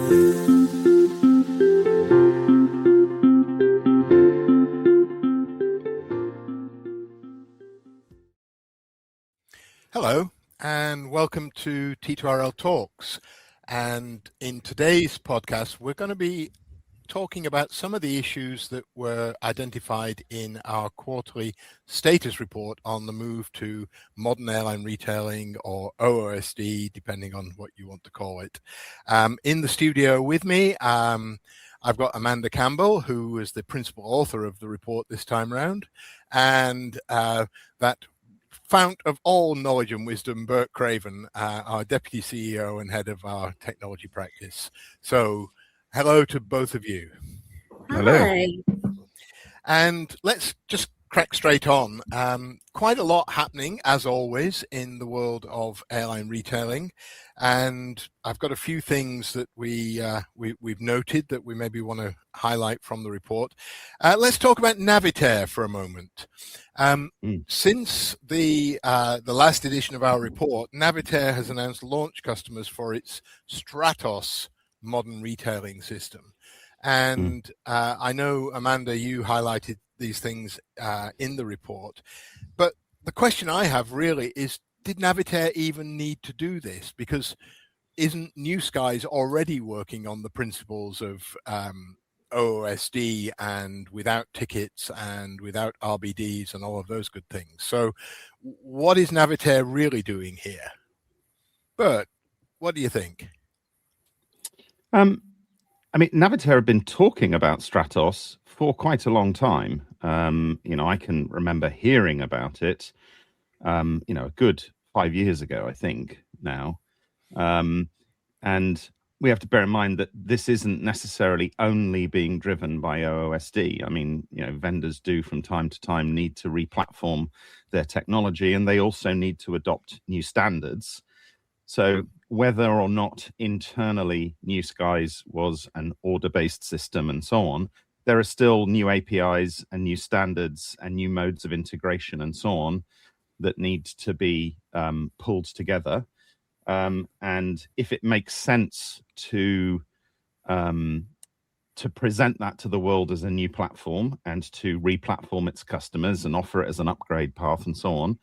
Hello, and welcome to T2RL Talks. And in today's podcast, we're going to be talking about some of the issues that were identified in our quarterly status report on the move to modern airline retailing, or OOSD, depending on what you want to call it. In the studio with me, I've got Amanda Campbell, who is the principal author of the report this time round, and that fount of all knowledge and wisdom, Bert Craven, our Deputy CEO and head of our technology practice. So hello to both of you. Hello. Hi. And let's just crack straight on. Quite a lot happening, as always, in the world of airline retailing. And I've got a few things that we've noted that we maybe want to highlight from the report. Let's talk about Navitaire for a moment. Since the last edition of our report, Navitaire has announced launch customers for its Stratos modern retailing system. And I know, Amanda, you highlighted these things in the report. But the question I have really is, did Navitaire even need to do this? Because isn't New Skies already working on the principles of OOSD and without tickets and without RBDs and all of those good things? So what is Navitaire really doing here? Bert, what do you think? I mean, Navitaire have been talking about Stratos for quite a long time. I can remember hearing about it, a good 5 years ago, I think now. And we have to bear in mind that this isn't necessarily only being driven by OOSD. I mean, vendors do from time to time need to re-platform their technology, and they also need to adopt new standards. So whether or not internally New Skies was an order-based system and so on, there are still new APIs and new standards and new modes of integration and so on that need to be pulled together. And if it makes sense to present that to the world as a new platform and to re-platform its customers and offer it as an upgrade path and so on,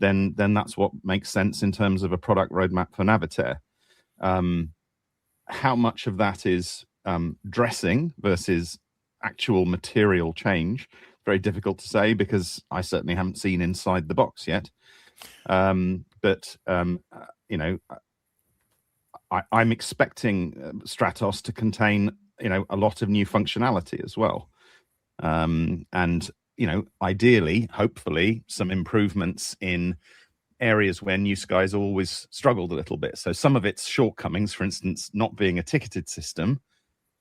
then that's what makes sense in terms of a product roadmap for Navitaire. How much of that is dressing versus actual material change? Very difficult to say, because I certainly haven't seen inside the box yet. But I'm expecting Stratos to contain, a lot of new functionality as well. And ideally, hopefully, some improvements in areas where New Skies always struggled a little bit. So some of its shortcomings, for instance, not being a ticketed system,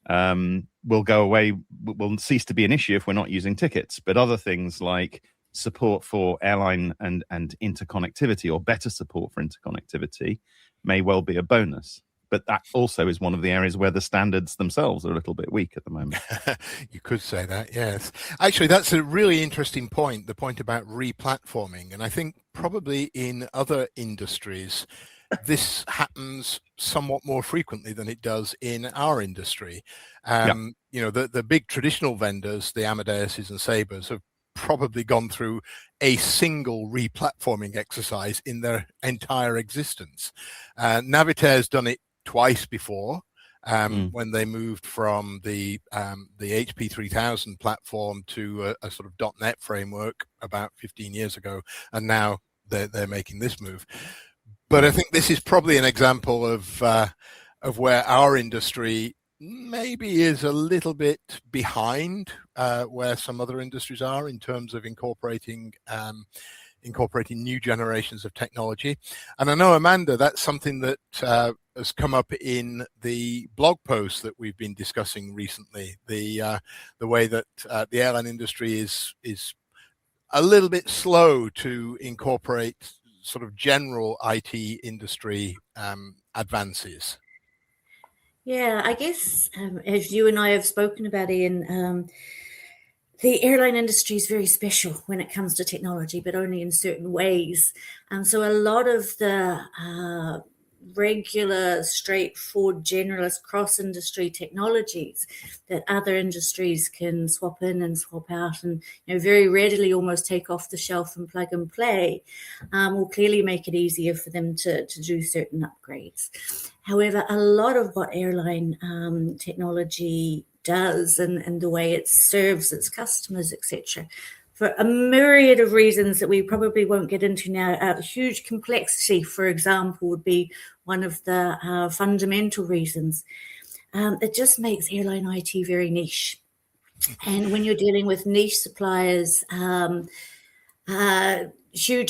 will go away, will cease to be an issue if we're not using tickets. But other things like support for airline and interconnectivity, or better support for interconnectivity, may well be a bonus. But that also is one of the areas where the standards themselves are a little bit weak at the moment. You could say that, yes. Actually, that's a really interesting point, the point about re-platforming. And I think probably in other industries, this happens somewhat more frequently than it does in our industry. The big traditional vendors, the Amadeuses and Sabres, have probably gone through a single re-platforming exercise in their entire existence. Navitaire's done it twice before, when they moved from the HP 3000 platform to a sort of .NET framework about 15 years ago, and now they're making this move. But I think this is probably an example of where our industry maybe is a little bit behind where some other industries are in terms of incorporating new generations of technology. And I know, Amanda, that's something that has come up in the blog post that we've been discussing recently, the way that the airline industry is a little bit slow to incorporate sort of general IT industry advances. Yeah, I guess as you and I have spoken about, Ian, the airline industry is very special when it comes to technology, but only in certain ways. And so a lot of the regular, straightforward, generalist cross-industry technologies that other industries can swap in and swap out and very readily almost take off the shelf and plug and play, will clearly make it easier for them to do certain upgrades. However, a lot of what airline technology does and the way it serves its customers, etc., for a myriad of reasons that we probably won't get into now, huge complexity, for example, would be one of the fundamental reasons. It just makes airline IT very niche. And when you're dealing with niche suppliers, huge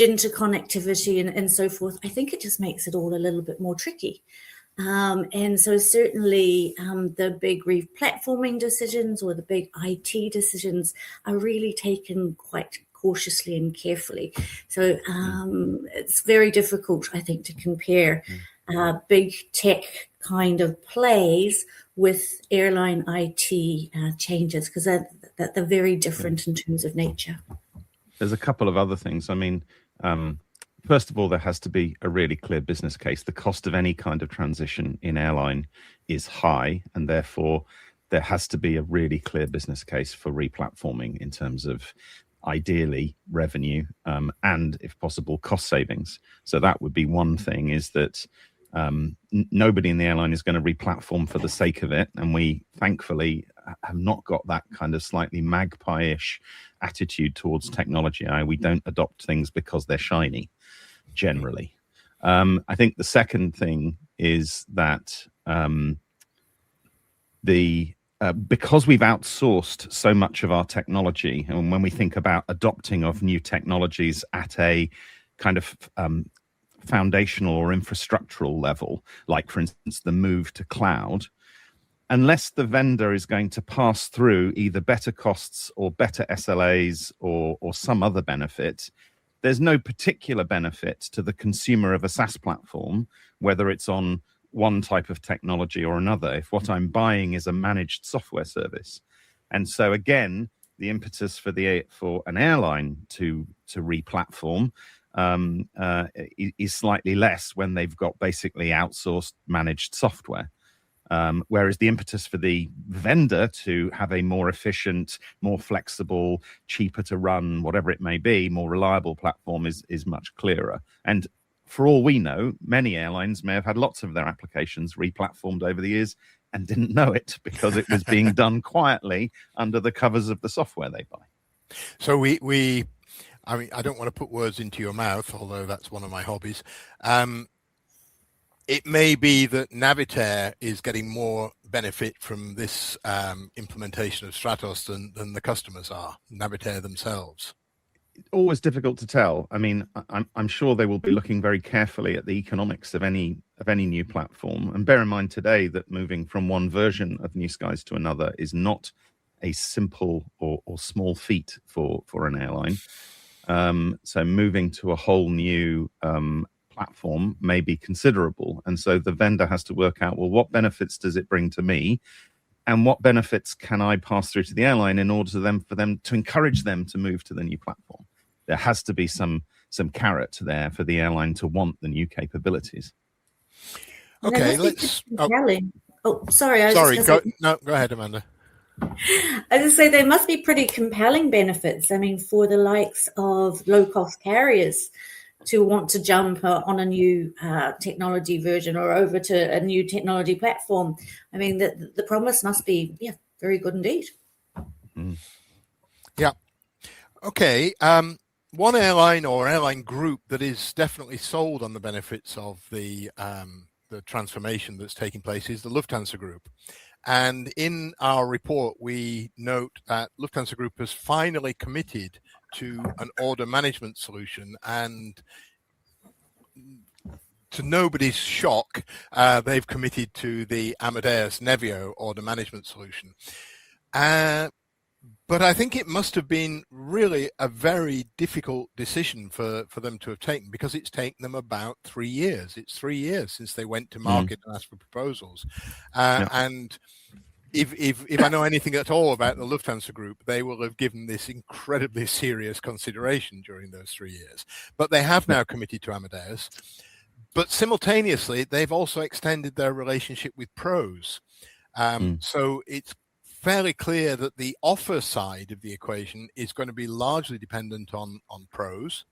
interconnectivity and so forth, I think it just makes it all a little bit more tricky. And so certainly the big replatforming decisions or the big IT decisions are really taken quite cautiously and carefully. So it's very difficult, I think, to compare big tech kind of plays with airline IT changes, because they're very different in terms of nature. There's a couple of other things. I mean, first of all, there has to be a really clear business case. The cost of any kind of transition in airline is high, and therefore there has to be a really clear business case for replatforming in terms of ideally revenue and, if possible, cost savings. So that would be one thing, is that nobody in the airline is going to replatform for the sake of it. And we thankfully have not got that kind of slightly magpie-ish attitude towards technology. We don't adopt things because they're shiny, generally. I think the second thing is that because we've outsourced so much of our technology, and when we think about adopting of new technologies at a kind of foundational or infrastructural level, like, for instance, the move to cloud, unless the vendor is going to pass through either better costs or better SLAs or some other benefit, there's no particular benefit to the consumer of a SaaS platform, whether it's on one type of technology or another, if what I'm buying is a managed software service. And so again, the impetus for an airline to replatform is slightly less when they've got basically outsourced managed software. Whereas the impetus for the vendor to have a more efficient, more flexible, cheaper to run, whatever it may be, more reliable platform is much clearer. And for all we know, many airlines may have had lots of their applications replatformed over the years and didn't know it, because it was being done quietly under the covers of the software they buy. So I mean, I don't want to put words into your mouth, although that's one of my hobbies. It may be that Navitaire is getting more benefit from this implementation of Stratos than the customers are, Navitaire themselves. Always difficult to tell. I mean, I'm sure they will be looking very carefully at the economics of any new platform. And bear in mind today that moving from one version of New Skies to another is not a simple or small feat for an airline. So moving to a whole new platform may be considerable. And so the vendor has to work out, well, what benefits does it bring to me? And what benefits can I pass through to the airline in order for them to encourage them to move to the new platform? There has to be some carrot there for the airline to want the new capabilities. Okay, let's. Sorry. Go ahead, Amanda. I was going to say there must be pretty compelling benefits. I mean, for the likes of low-cost carriers to want to jump on a new technology version or over to a new technology platform. I mean, the promise must be, very good indeed. Yeah. Okay. One airline or airline group that is definitely sold on the benefits of the transformation that's taking place is the Lufthansa Group. And in our report, we note that Lufthansa Group has finally committed to an order management solution, and to nobody's shock, they've committed to the Amadeus Nevio order management solution. But I think it must have been really a very difficult decision for them to have taken, because it's taken them about 3 years. It's 3 years since they went to market and asked for proposals. And if I know anything at all about the Lufthansa Group, they will have given this incredibly serious consideration during those 3 years. But they have now committed to Amadeus. But simultaneously, they've also extended their relationship with pros. So it's fairly clear that the offer side of the equation is going to be largely dependent on pros,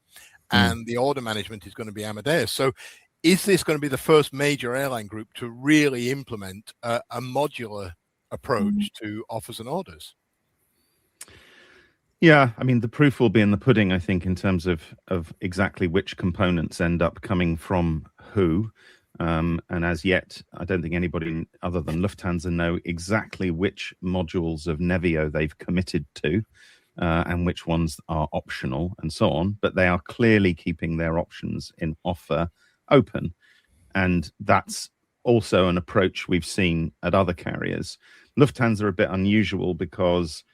and the order management is going to be Amadeus. So is this going to be the first major airline group to really implement a modular approach to offers and orders? Yeah, I mean, the proof will be in the pudding, I think, in terms of exactly which components end up coming from who. And as yet, I don't think anybody other than Lufthansa know exactly which modules of Nevio they've committed to and which ones are optional and so on. But they are clearly keeping their options in offer open. And that's also an approach we've seen at other carriers. Lufthansa are a bit unusual because,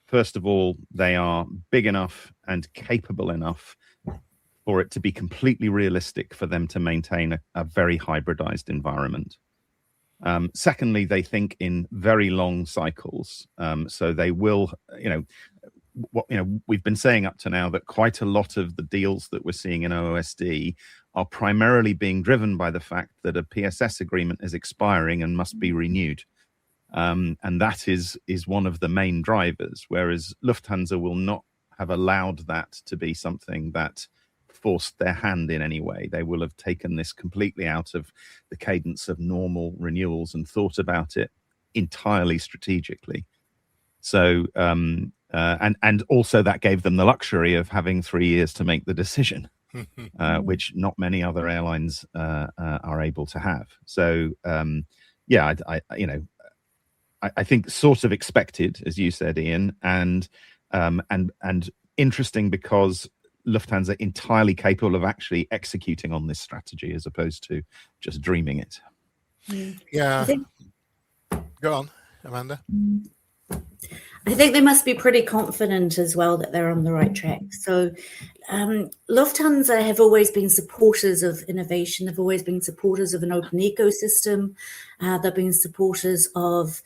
first of all, they are big enough and capable enough for it to be completely realistic for them to maintain a very hybridized environment. Secondly, they think in very long cycles. So they will, we've been saying up to now that quite a lot of the deals that we're seeing in OOSD are primarily being driven by the fact that a PSS agreement is expiring and must be renewed. And that is one of the main drivers, whereas Lufthansa will not have allowed that to be something that forced their hand in any way. They will have taken this completely out of the cadence of normal renewals and thought about it entirely strategically. So, and also that gave them the luxury of having 3 years to make the decision, which not many other airlines are able to have. So, I think sort of expected, as you said, Ian, and interesting because Lufthansa entirely capable of actually executing on this strategy as opposed to just dreaming it. Yeah. Go on, Amanda. I think they must be pretty confident as well that they're on the right track. So Lufthansa have always been supporters of innovation. They've always been supporters of an open ecosystem. They've been supporters of,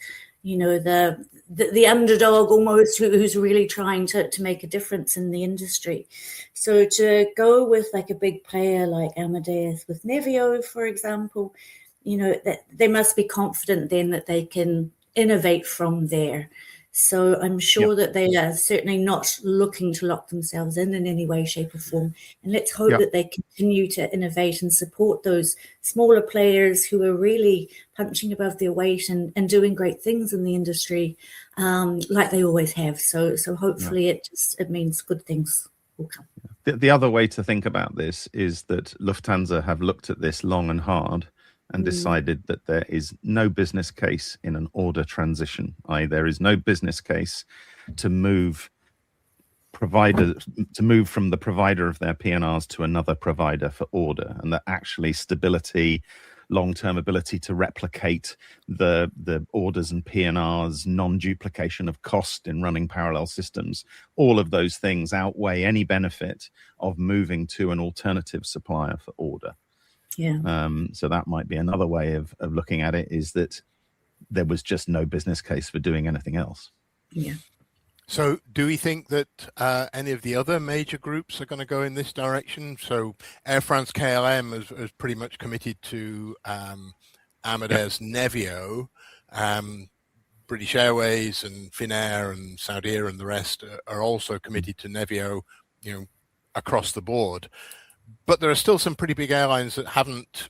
the underdog almost who's really trying to make a difference in the industry. So to go with like a big player like Amadeus with Nevio, for example, that they must be confident then that they can innovate from there. So I'm sure that they are certainly not looking to lock themselves in any way, shape or form. And let's hope that they continue to innovate and support those smaller players who are really punching above their weight and doing great things in the industry, like they always have. So hopefully it means good things will come. The other way to think about this is that Lufthansa have looked at this long and hard and decided that there is no business case in an order transition. There is no business case to move from the provider of their PNRs to another provider for order, and that actually stability, long-term ability to replicate the orders and PNRs, non-duplication of cost in running parallel systems, all of those things outweigh any benefit of moving to an alternative supplier for order. Yeah. So that might be another way of looking at it, is that there was just no business case for doing anything else. Yeah. So do we think that any of the other major groups are going to go in this direction? So Air France KLM has pretty much committed to Amadeus Nevio. British Airways and Finnair and Saudia and the rest are also committed to Nevio, across the board. But there are still some pretty big airlines that haven't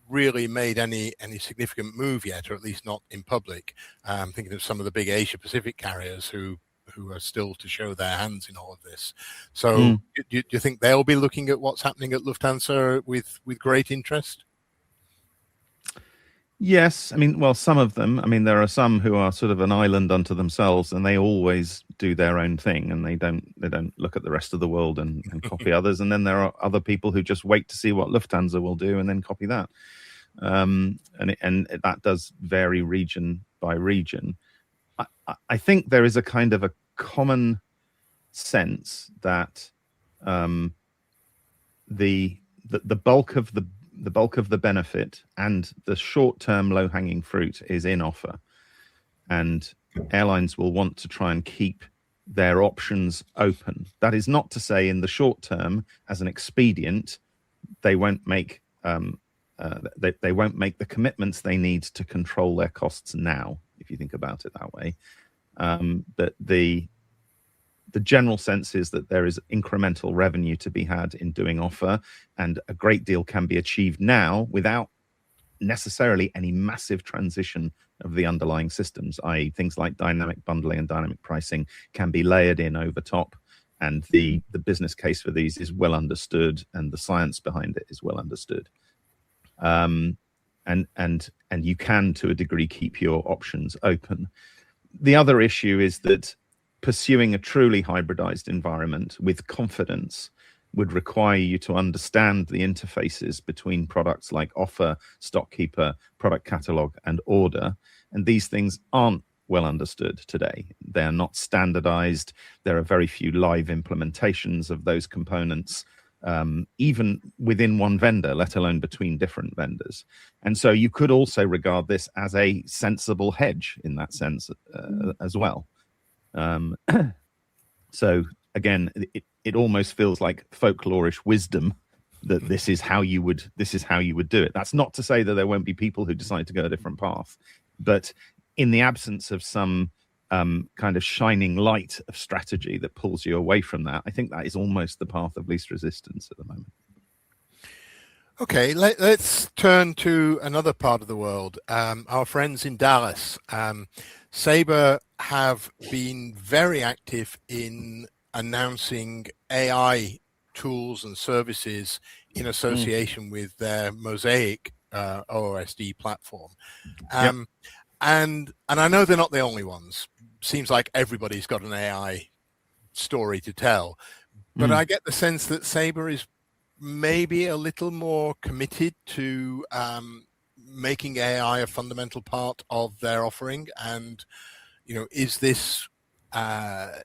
really made any significant move yet, or at least not in public. I'm thinking of some of the big Asia Pacific carriers who are still to show their hands in all of this. So do you think they'll be looking at what's happening at Lufthansa with great interest? Yes. I mean, well, some of them. I mean, there are some who are sort of an island unto themselves, and they always do their own thing, and they don't look at the rest of the world and copy others. And then there are other people who just wait to see what Lufthansa will do and then copy that. And that does vary region by region. I think there is a kind of a common sense that the bulk of the benefit and the short-term low-hanging fruit is in offer, and airlines will want to try and keep their options open. That is not to say in the short term, as an expedient, they won't make they won't make the commitments they need to control their costs now, if you think about it that way. But the general sense is that there is incremental revenue to be had in doing offer, and a great deal can be achieved now without necessarily any massive transition of the underlying systems, i.e. things like dynamic bundling and dynamic pricing can be layered in over top, and the business case for these is well understood and the science behind it is well understood. And you can, to a degree, keep your options open. The other issue is that pursuing a truly hybridized environment with confidence would require you to understand the interfaces between products like offer, stock keeper, product catalog, and order. And these things aren't well understood today. They are not standardized. There are very few live implementations of those components, even within one vendor, let alone between different vendors. And so you could also regard this as a sensible hedge in that sense as well. So again, it almost feels like folklorish wisdom that this is how you would do it. That's not to say that there won't be people who decide to go a different path, but in the absence of some kind of shining light of strategy that pulls you away from that, I think that is almost the path of least resistance at the moment. Okay, let's turn to another part of the world. Our friends in Dallas. Sabre have been very active in announcing AI tools and services in association with their Mosaic OOSD platform. And I know they're not the only ones. Seems like everybody's got an AI story to tell. But I get the sense that Sabre is maybe a little more committed to making AI a fundamental part of their offering. And, you know, is this a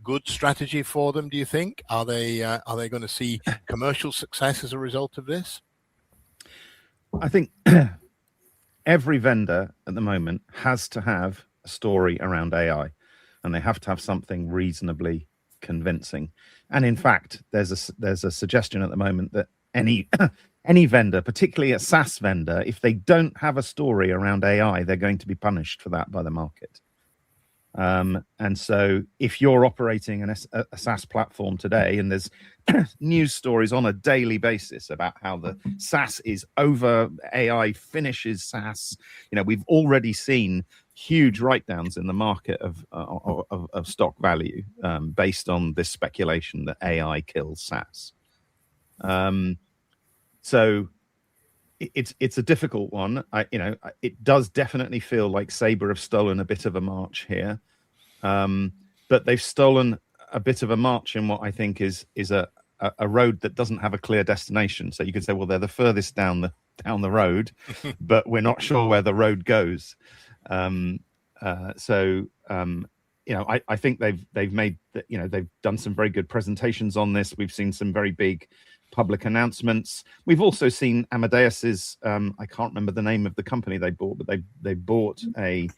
good strategy for them, do you think? Are they going to see commercial success as a result of this? I think every vendor at the moment has to have a story around AI, and they have to have something reasonably convincing. And in fact, there's a suggestion at the moment that any vendor, particularly a SaaS vendor, if they don't have a story around AI, they're going to be punished for that by the market. And so if you're operating a SaaS platform today, and there's news stories on a daily basis about how the SaaS is over, AI finishes SaaS, you know, we've already seen huge write-downs in the market of stock value based on this speculation that AI kills SaaS. So it's a difficult one. It does definitely feel like Sabre have stolen a bit of a march here, but they've stolen a bit of a march in what I think is a road that doesn't have a clear destination. So you could say, well, they're the furthest down the road, but we're not sure where the road goes. I think they've made that, they've done some very good presentations on this. We've seen some very big public announcements. We've also seen Amadeus's, I can't remember the name of the company they bought, but they bought an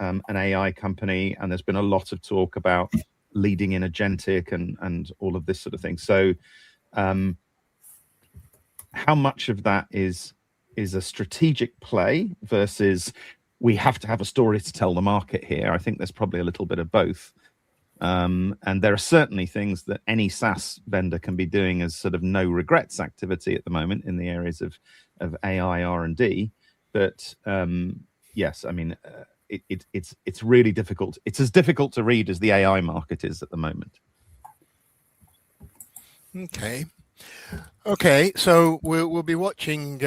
AI company, and there's been a lot of talk about leading in agentic and all of this sort of thing. So how much of that is a strategic play versus we have to have a story to tell the market here? I think there's probably a little bit of both. And there are certainly things that any SaaS vendor can be doing as sort of no regrets activity at the moment in the areas of AI R&D. But yes, I mean, it's really difficult. It's as difficult to read as the AI market is at the moment. Okay. So we'll be watching.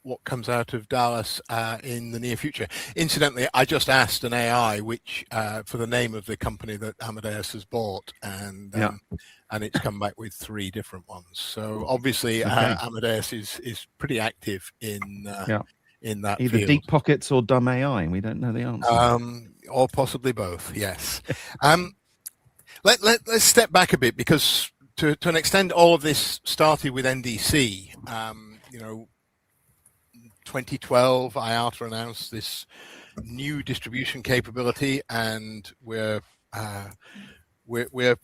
What comes out of Dallas in the near future. Incidentally, I just asked an AI which for the name of the company that Amadeus has bought, and it's come back with 3 different ones. So obviously, Amadeus is pretty active in that either field. Deep Pockets or dumb AI. We don't know the answer. Or possibly both. Yes. Let's step back a bit, because to an extent, all of this started with NDC. 2012, IATA announced this new distribution capability, and we're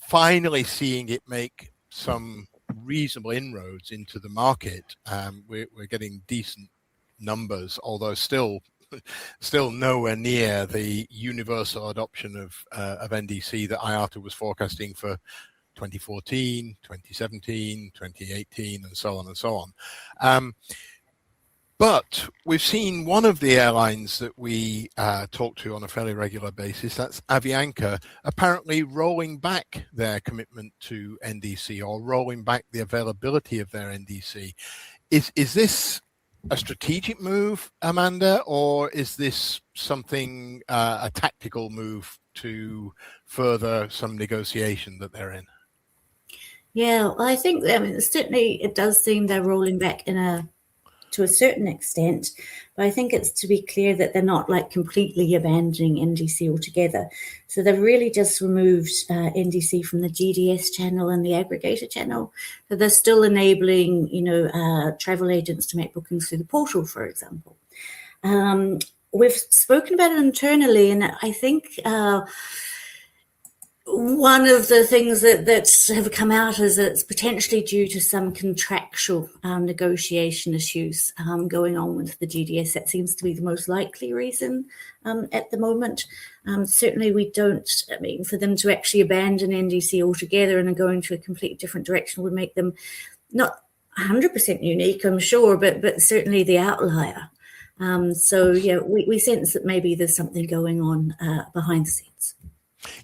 finally seeing it make some reasonable inroads into the market. We're getting decent numbers, although still nowhere near the universal adoption of NDC that IATA was forecasting for 2014, 2017, 2018, and so on and so on. But we've seen one of the airlines that we talk to on a fairly regular basis, that's Avianca, apparently rolling back their commitment to NDC, or rolling back the availability of their NDC. Is this a strategic move, Amanda, or is this something, a tactical move to further some negotiation that they're in? Yeah, well, I think, certainly it does seem they're rolling back to a certain extent, but I think it's to be clear that they're not like completely abandoning NDC altogether. So they've really just removed NDC from the GDS channel and the aggregator channel, but they're still enabling, travel agents to make bookings through the portal, for example. We've spoken about it internally, and I think one of the things that have come out is that it's potentially due to some contractual negotiation issues going on with the GDS. That seems to be the most likely reason at the moment. Certainly we don't, for them to actually abandon NDC altogether and go into a completely different direction would make them not 100% unique, I'm sure, but certainly the outlier. So yeah, we sense that maybe there's something going on behind the scenes.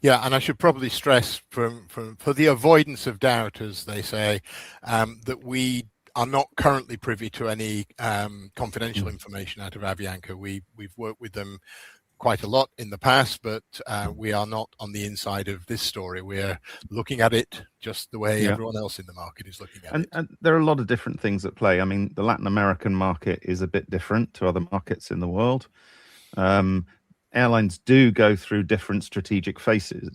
Yeah, and I should probably stress, for the avoidance of doubt, as they say, that we are not currently privy to any confidential information out of Avianca. We've worked with them quite a lot in the past, but we are not on the inside of this story. We're looking at it just the way everyone else in the market is looking at it. And there are a lot of different things at play. I mean, the Latin American market is a bit different to other markets in the world. Airlines do go through different strategic phases.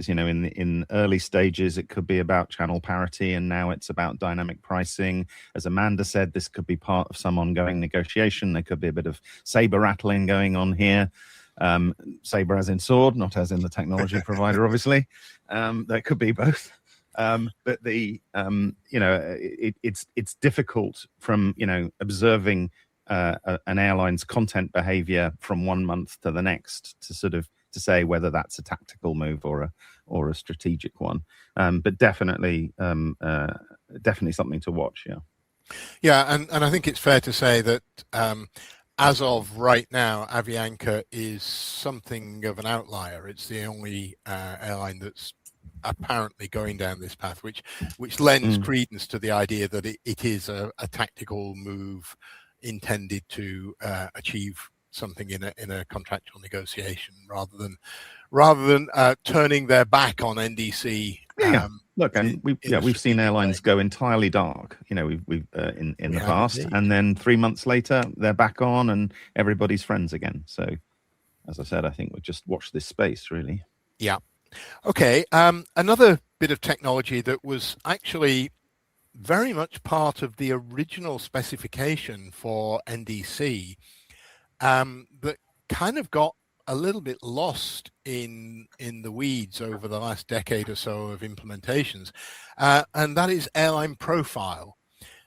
In early stages, it could be about channel parity, and now it's about dynamic pricing. As Amanda said, this could be part of some ongoing negotiation. There could be a bit of saber rattling going on here. Saber as in sword, not as in the technology provider, obviously. There could be both. But it's difficult from observing an airline's content behavior from one month to the next to say whether that's a tactical move or a strategic one. But definitely something to watch. Yeah, and I think it's fair to say that as of right now, Avianca is something of an outlier. It's the only airline that's apparently going down this path, which lends credence to the idea that it is a tactical move intended to achieve something in a contractual negotiation, rather than turning their back on NDC. Look, and we've seen airlines go entirely dark. We've in the past, indeed. And then 3 months later they're back on, and everybody's friends again. So, as I said, I think we'll just watch this space, really. Yeah. Okay. Another bit of technology that was actually very much part of the original specification for NDC, that kind of got a little bit lost in the weeds over the last decade or so of implementations, and that is airline profile.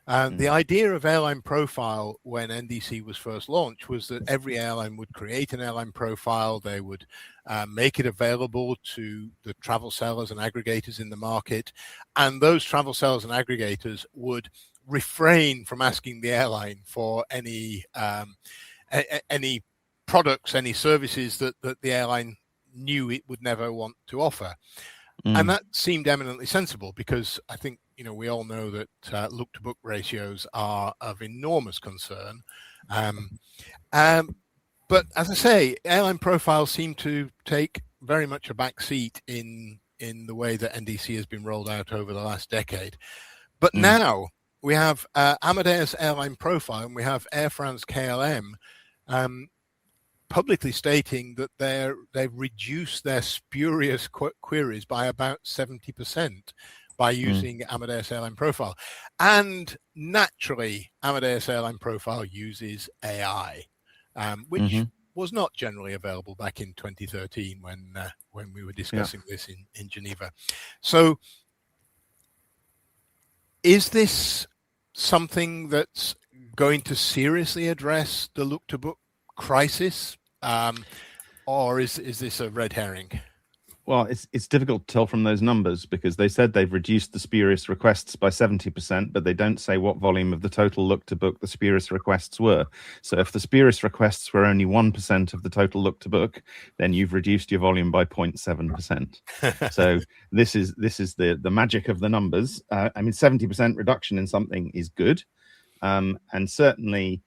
The idea of airline profile when NDC was first launched was that every airline would create an airline profile. They would make it available to the travel sellers and aggregators in the market, and those travel sellers and aggregators would refrain from asking the airline for any products, any services that the airline knew it would never want to offer. And that seemed eminently sensible, because I think we all know that look to book ratios are of enormous concern. But as I say, airline profiles seem to take very much a back seat in the way that NDC has been rolled out over the last decade. But now we have Amadeus Airline Profile, and we have Air France KLM publicly stating that they've reduced their spurious queries by about 70% by using Amadeus Airline Profile. And naturally, Amadeus Airline Profile uses AI, which was not generally available back in 2013 when we were discussing this in Geneva. So Is this something that's going to seriously address the look-to-book crisis, or is this a red herring? Well, it's difficult to tell from those numbers because they said they've reduced the spurious requests by 70%, but they don't say what volume of the total look-to-book the spurious requests were. So if the spurious requests were only 1% of the total look-to-book, then you've reduced your volume by 0.7%. So this is the magic of the numbers. 70% reduction in something is good, and certainly,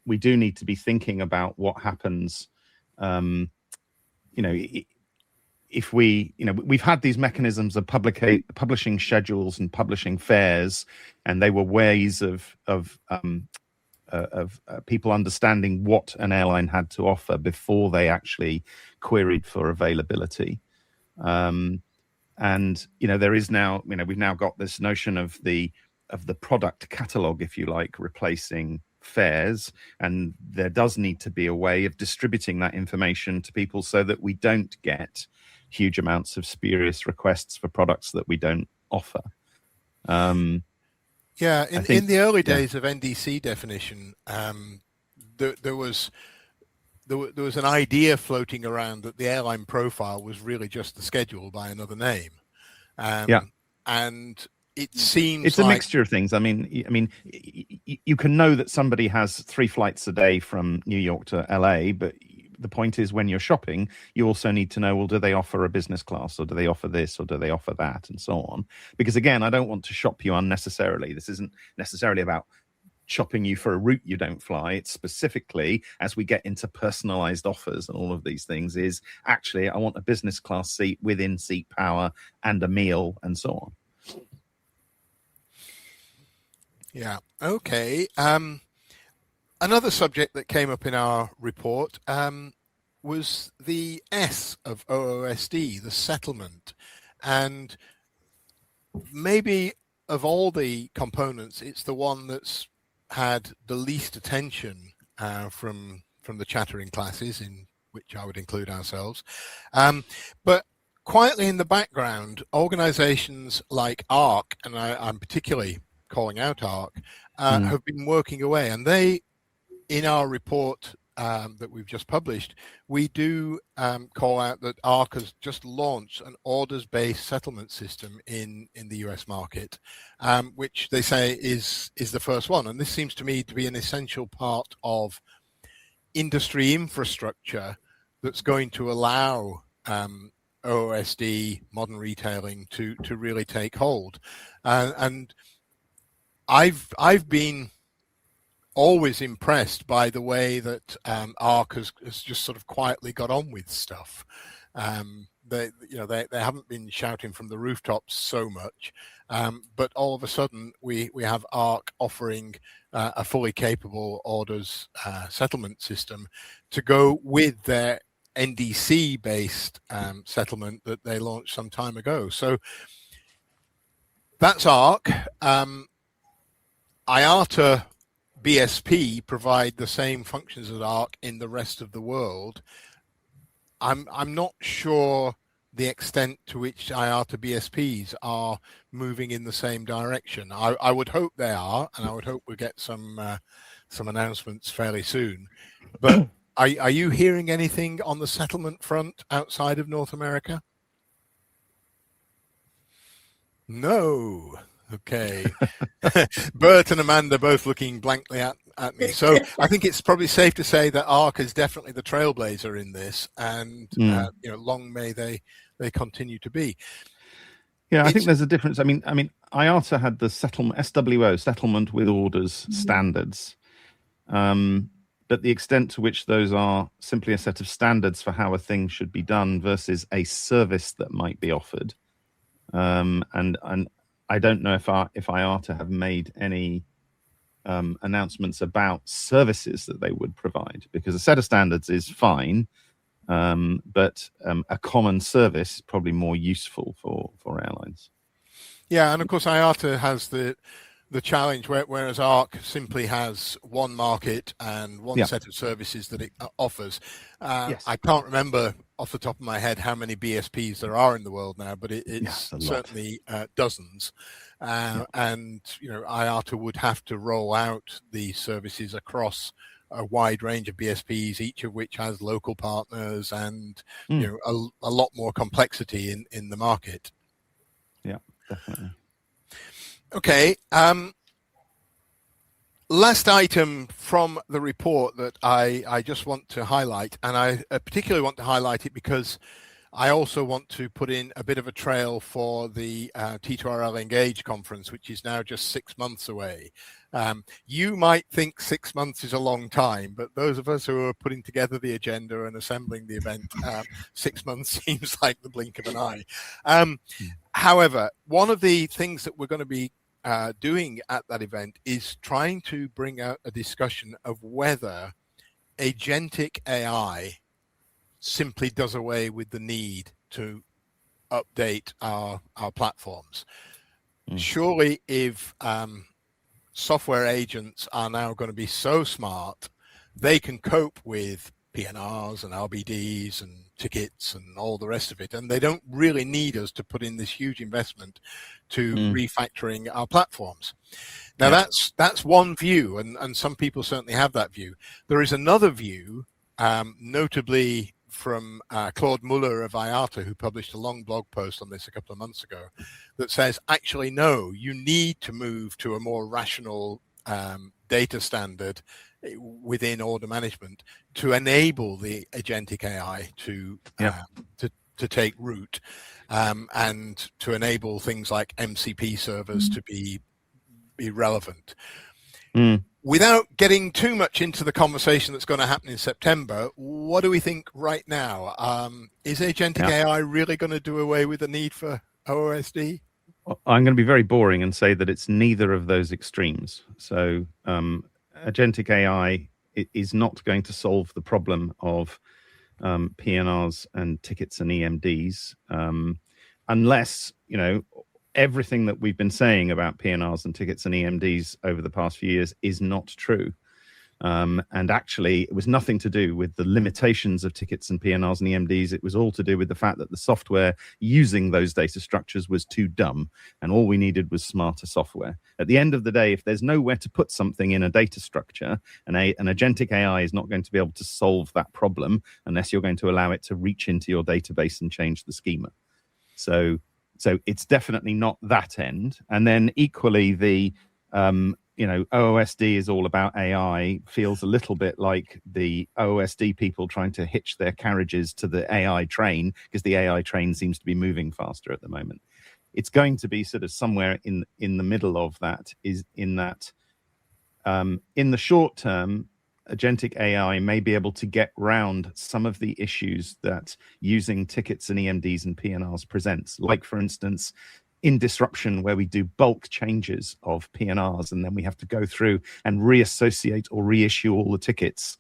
we do need to be thinking about what happens. If we've had these mechanisms of publishing schedules and publishing fares, and they were ways of people understanding what an airline had to offer before they actually queried for availability. And there is now, we've now got this notion of the product catalog, if you like, replacing fares, and there does need to be a way of distributing that information to people so that we don't get huge amounts of spurious requests for products that we don't offer. In the early days of NDC definition, there was an idea floating around that the airline profile was really just the schedule by another name. And it seems it's a mixture of things. I mean, you can know that somebody has 3 flights a day from New York to LA, but the point is, when you're shopping, you also need to know, well, do they offer a business class, or do they offer this, or do they offer that, and so on? Because again, I don't want to shop you unnecessarily. This isn't necessarily about shopping you for a route you don't fly. It's specifically, as we get into personalized offers and all of these things, is actually, I want a business class seat with in-seat power and a meal and so on. Yeah. Okay. Another subject that came up in our report was the S of OOSD, the settlement. And maybe of all the components, it's the one that's had the least attention from the chattering classes, in which I would include ourselves. But quietly in the background, organizations like ARC, and I'm particularly calling out ARC, have been working away. And they, in our report that we've just published, we do call out that ARC has just launched an orders-based settlement system in the US market, which they say is the first one. And this seems to me to be an essential part of industry infrastructure that's going to allow OOSD, modern retailing, to really take hold. And I've been always impressed by the way that ARC has just sort of quietly got on with stuff. They haven't been shouting from the rooftops so much, but all of a sudden we have ARC offering a fully capable orders settlement system to go with their NDC-based settlement that they launched some time ago. So that's ARC. IATA BSP provide the same functions as ARC in the rest of the world. I'm not sure the extent to which IATA BSPs are moving in the same direction. I would hope they are, and I would hope we'll get some announcements fairly soon. But are you hearing anything on the settlement front outside of North America? No. Okay. Bert and Amanda both looking blankly at me. So I think it's probably safe to say that ARC is definitely the trailblazer in this, and long may they continue to be. Yeah, I think there's a difference. I mean, IATA had the SWO, settlement with orders standards, but the extent to which those are simply a set of standards for how a thing should be done versus a service that might be offered, and I don't know if IATA have made any announcements about services that they would provide, because a set of standards is fine, but a common service is probably more useful for airlines. Yeah, and of course IATA has the challenge, whereas ARC simply has one market and one set of services that it offers. Yes. I can't remember off the top of my head how many BSPs there are in the world now, but it's certainly dozens. and IATA would have to roll out these services across a wide range of BSPs, each of which has local partners and a lot more complexity in the market. Yeah, definitely. Okay. Last item from the report that I just want to highlight, and I particularly want to highlight it because I also want to put in a bit of a trail for the T2RL Engage conference, which is now just 6 months away. You might think 6 months is a long time, but those of us who are putting together the agenda and assembling the event, 6 months seems like the blink of an eye. However, one of the things that we're going to be doing at that event is trying to bring out a discussion of whether agentic AI simply does away with the need to update our platforms. Surely if software agents are now going to be so smart, they can cope with PNRs and RBDs and tickets and all the rest of it, and they don't really need us to put in this huge investment to refactoring our platforms. Now that's one view, and some people certainly have that view. There is another view, notably from Claude Muller of IATA, who published a long blog post on this a couple of months ago, that says, actually, no, you need to move to a more rational data standard within order management to enable the agentic AI to take root, and to enable things like MCP servers to be relevant. Without getting too much into the conversation that's going to happen in September, what do we think right now? Is agentic AI really going to do away with the need for OOSD? I'm going to be very boring and say that it's neither of those extremes. So agentic AI is not going to solve the problem of PNRs and tickets and EMDs unless, everything that we've been saying about PNRs and tickets and EMDs over the past few years is not true. And actually, it was nothing to do with the limitations of tickets and PNRs and EMDs. It was all to do with the fact that the software using those data structures was too dumb, and all we needed was smarter software. At the end of the day, if there's nowhere to put something in a data structure, an agentic AI is not going to be able to solve that problem unless you're going to allow it to reach into your database and change the schema. So it's definitely not that end. And then equally, the OOSD is all about AI feels a little bit like the OOSD people trying to hitch their carriages to the AI train, because the AI train seems to be moving faster at the moment. It's going to be sort of somewhere in the middle of that, is in that in the short term, agentic AI may be able to get round some of the issues that using tickets and EMDs and PNRs presents. Like, for instance, in disruption, where we do bulk changes of PNRs and then we have to go through and reassociate or reissue all the tickets.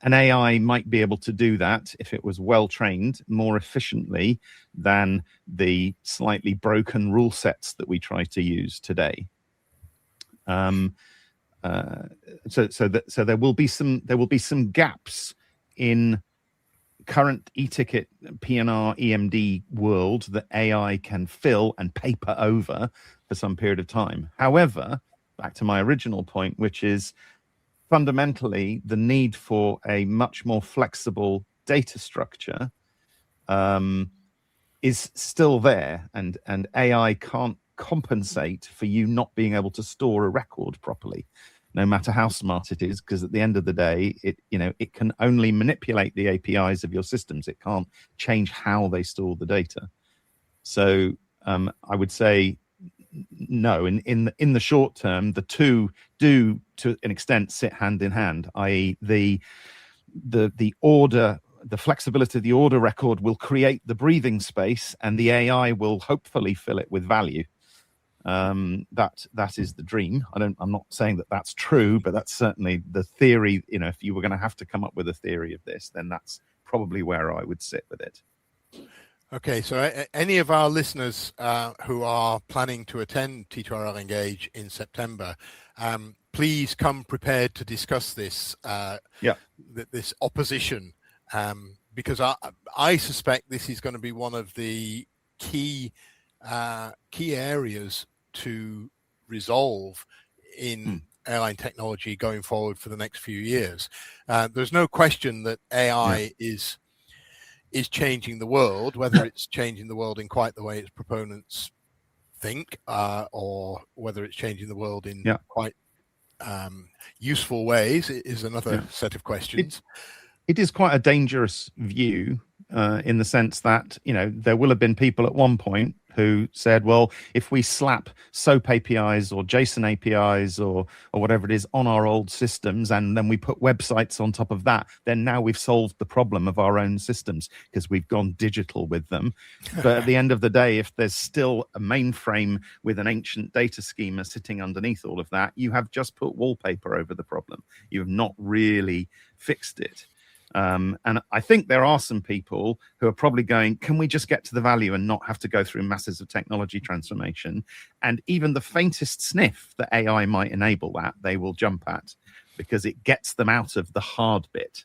An AI might be able to do that, if it was well trained, more efficiently than the slightly broken rule sets that we try to use today. So there will be some gaps in current e-ticket PNR EMD world that AI can fill and paper over for some period of time. However, back to my original point, which is fundamentally the need for a much more flexible data structure is still there, and AI can't compensate for you not being able to store a record properly, no matter how smart it is, because at the end of the day, it can only manipulate the APIs of your systems. It can't change how they store the data. So I would say no. In the short term, the two do to an extent sit hand in hand, i.e. the order, the flexibility of the order record will create the breathing space, and the AI will hopefully fill it with value. That is the dream. I'm not saying that that's true, but that's certainly the theory. If you were going to have to come up with a theory of this, then that's probably where I would sit with it. Okay, so any of our listeners who are planning to attend T2RL Engage in September, please come prepared to discuss this. This opposition, because I suspect this is going to be one of the key areas to resolve in airline technology going forward for the next few years. There's no question that AI is changing the world, whether it's changing the world in quite the way its proponents think, or whether it's changing the world in quite useful ways is another set of questions. It is quite a dangerous view in the sense that, there will have been people at one point who said, well, if we slap SOAP APIs or JSON APIs or whatever it is on our old systems, and then we put websites on top of that, then now we've solved the problem of our own systems because we've gone digital with them. But at the end of the day, if there's still a mainframe with an ancient data schema sitting underneath all of that, you have just put wallpaper over the problem. You have not really fixed it. And I think there are some people who are probably going, can we just get to the value and not have to go through masses of technology transformation? And even the faintest sniff that AI might enable that, they will jump at, because it gets them out of the hard bit.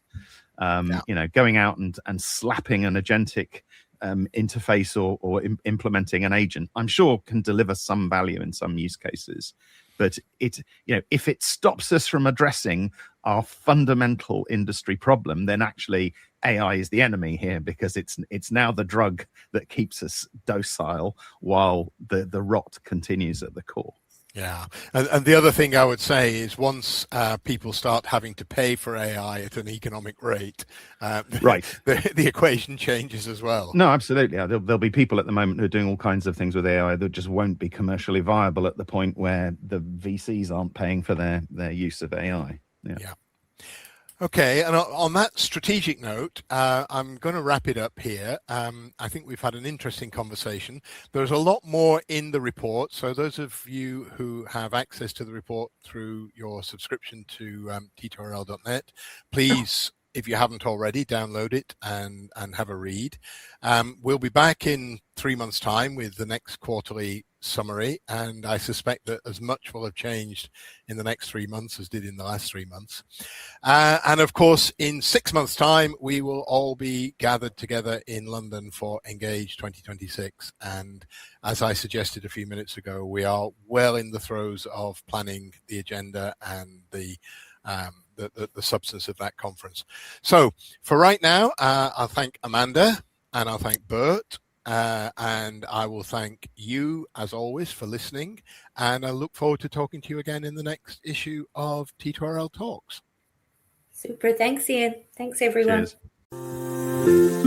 Going out and slapping an agentic interface or implementing an agent, I'm sure can deliver some value in some use cases. But if it stops us from addressing our fundamental industry problem, then actually AI is the enemy here, because it's now the drug that keeps us docile while the rot continues at the core. Yeah, and the other thing I would say is once people start having to pay for AI at an economic rate, the equation changes as well. No, absolutely. There'll be people at the moment who are doing all kinds of things with AI that just won't be commercially viable at the point where the VCs aren't paying for their use of AI. Yeah. Okay, and on that strategic note, I'm going to wrap it up here. I think we've had an interesting conversation. There's a lot more in the report, so those of you who have access to the report through your subscription to T2RL.net, please, if you haven't already, download it and have a read. We'll be back in 3 months' time with the next quarterly summary, and I suspect that as much will have changed in the next 3 months as did in the last 3 months. And of course, in 6 months' time, we will all be gathered together in London for Engage 2026. And as I suggested a few minutes ago, we are well in the throes of planning the agenda and the substance of that conference. So for right now, I'll thank Amanda and I'll thank Bert. And I will thank you, as always, for listening. And I look forward to talking to you again in the next issue of T2RL Talks. Super. Thanks, Ian. Thanks, everyone. Cheers.